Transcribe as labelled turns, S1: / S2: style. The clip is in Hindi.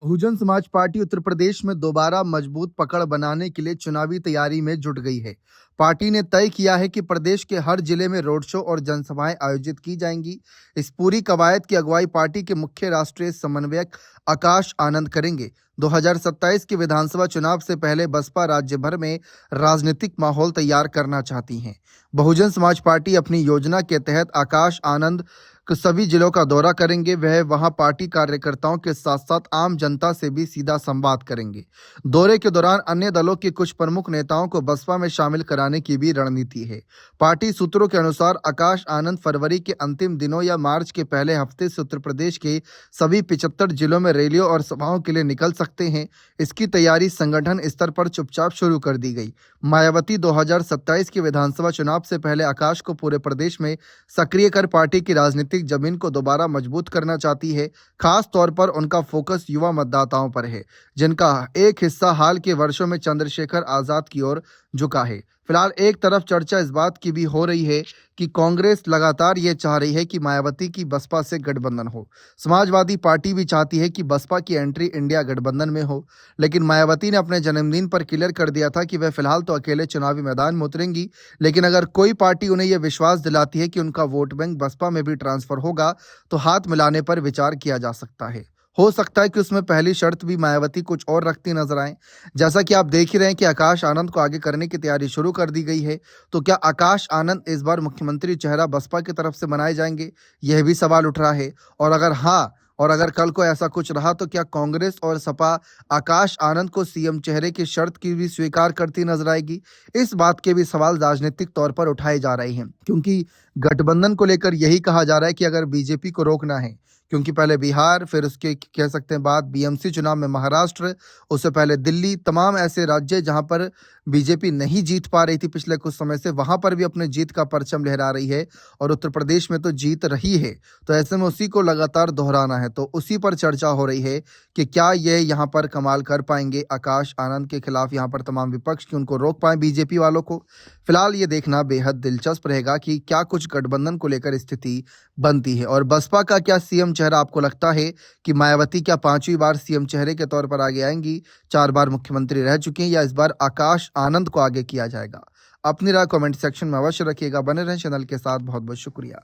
S1: बहुजन समाज पार्टी उत्तर प्रदेश में दोबारा मजबूत पकड़ बनाने के लिए चुनावी तैयारी में जुट गई है। पार्टी ने तय किया है कि प्रदेश के हर जिले में रोड शो और जनसभाएं आयोजित की जाएंगी। इस पूरी कवायद की अगुवाई पार्टी के मुख्य राष्ट्रीय समन्वयक आकाश आनंद करेंगे। 2027 के विधानसभा चुनाव से पहले बसपा राज्य भर में राजनीतिक माहौल तैयार करना चाहती है। बहुजन समाज पार्टी अपनी योजना के तहत आकाश आनंद सभी जिलों का दौरा करेंगे। वह वहां पार्टी कार्यकर्ताओं के साथ साथ आम जनता से भी सीधा संवाद करेंगे। दौरे के दौरान अन्य दलों के कुछ प्रमुख नेताओं को बसपा में शामिल कराने की भी रणनीति है। पार्टी सूत्रों के अनुसार आकाश आनंद फरवरी के अंतिम दिनों या मार्च के पहले हफ्ते से उत्तर प्रदेश के सभी 75 जिलों में रैलियों और सभाओं के लिए निकल सकते हैं। इसकी तैयारी संगठन स्तर पर चुपचाप शुरू कर दी गई। मायावती 2027 के विधानसभा चुनाव से पहले आकाश को पूरे प्रदेश में सक्रिय कर पार्टी की राजनीतिक जमीन को दोबारा मजबूत करना चाहती है। खास तौर पर उनका फोकस युवा मतदाताओं पर है, जिनका एक हिस्सा हाल के वर्षों में चंद्रशेखर आजाद की ओर झुका है। फिलहाल एक तरफ चर्चा इस बात की भी हो रही है कि कांग्रेस लगातार ये चाह रही है कि मायावती की बसपा से गठबंधन हो। समाजवादी पार्टी भी चाहती है कि बसपा की एंट्री इंडिया गठबंधन में हो, लेकिन मायावती ने अपने जन्मदिन पर क्लियर कर दिया था कि वह फिलहाल तो अकेले चुनावी मैदान में उतरेंगी, लेकिन अगर कोई पार्टी उन्हें यह विश्वास दिलाती है कि उनका वोट बैंक बसपा में भी ट्रांसफर होगा तो हाथ मिलाने पर विचार किया जा सकता है। हो सकता है कि उसमें पहली शर्त भी मायावती कुछ और रखती नजर आए। जैसा कि आप देख ही रहे हैं कि आकाश आनंद को आगे करने की तैयारी शुरू कर दी गई है, तो क्या आकाश आनंद इस बार मुख्यमंत्री चेहरा बसपा की तरफ से बनाए जाएंगे, यह भी सवाल उठ रहा है। और अगर हाँ, और अगर कल को ऐसा कुछ रहा तो क्या कांग्रेस और सपा आकाश आनंद को सीएम चेहरे की शर्त की भी स्वीकार करती नजर आएगी। इस बात के भी सवाल राजनीतिक तौर पर उठाए जा रहे हैं, क्योंकि गठबंधन को लेकर यही कहा जा रहा है कि अगर बीजेपी को रोकना है, क्योंकि पहले बिहार, फिर उसके कह सकते हैं बाद बीएमसी चुनाव में महाराष्ट्र, उससे पहले दिल्ली, तमाम ऐसे राज्य जहां पर बीजेपी नहीं जीत पा रही थी पिछले कुछ समय से, वहां पर भी अपने जीत का परचम लहरा रही है और उत्तर प्रदेश में तो जीत रही है। तो ऐसे में उसी को लगातार दोहराना है, तो उसी पर चर्चा हो रही है कि क्या ये यहाँ पर कमाल कर पाएंगे आकाश आनंद के खिलाफ, यहाँ पर तमाम विपक्ष की उनको रोक पाए बीजेपी वालों को। फिलहाल ये देखना बेहद दिलचस्प रहेगा कि क्या कुछ गठबंधन को लेकर स्थिति बनती है। और बसपा का क्या सीएम चेहरा आपको लगता है कि मायावती क्या 5वीं बार सीएम चेहरे के तौर पर आगे आएंगी? 4 बार मुख्यमंत्री रह चुकी हैं, या इस बार आकाश आनंद को आगे किया जाएगा? अपनी राय कमेंट सेक्शन में अवश्य रखिएगा। बने रहें चैनल के साथ। बहुत बहुत शुक्रिया।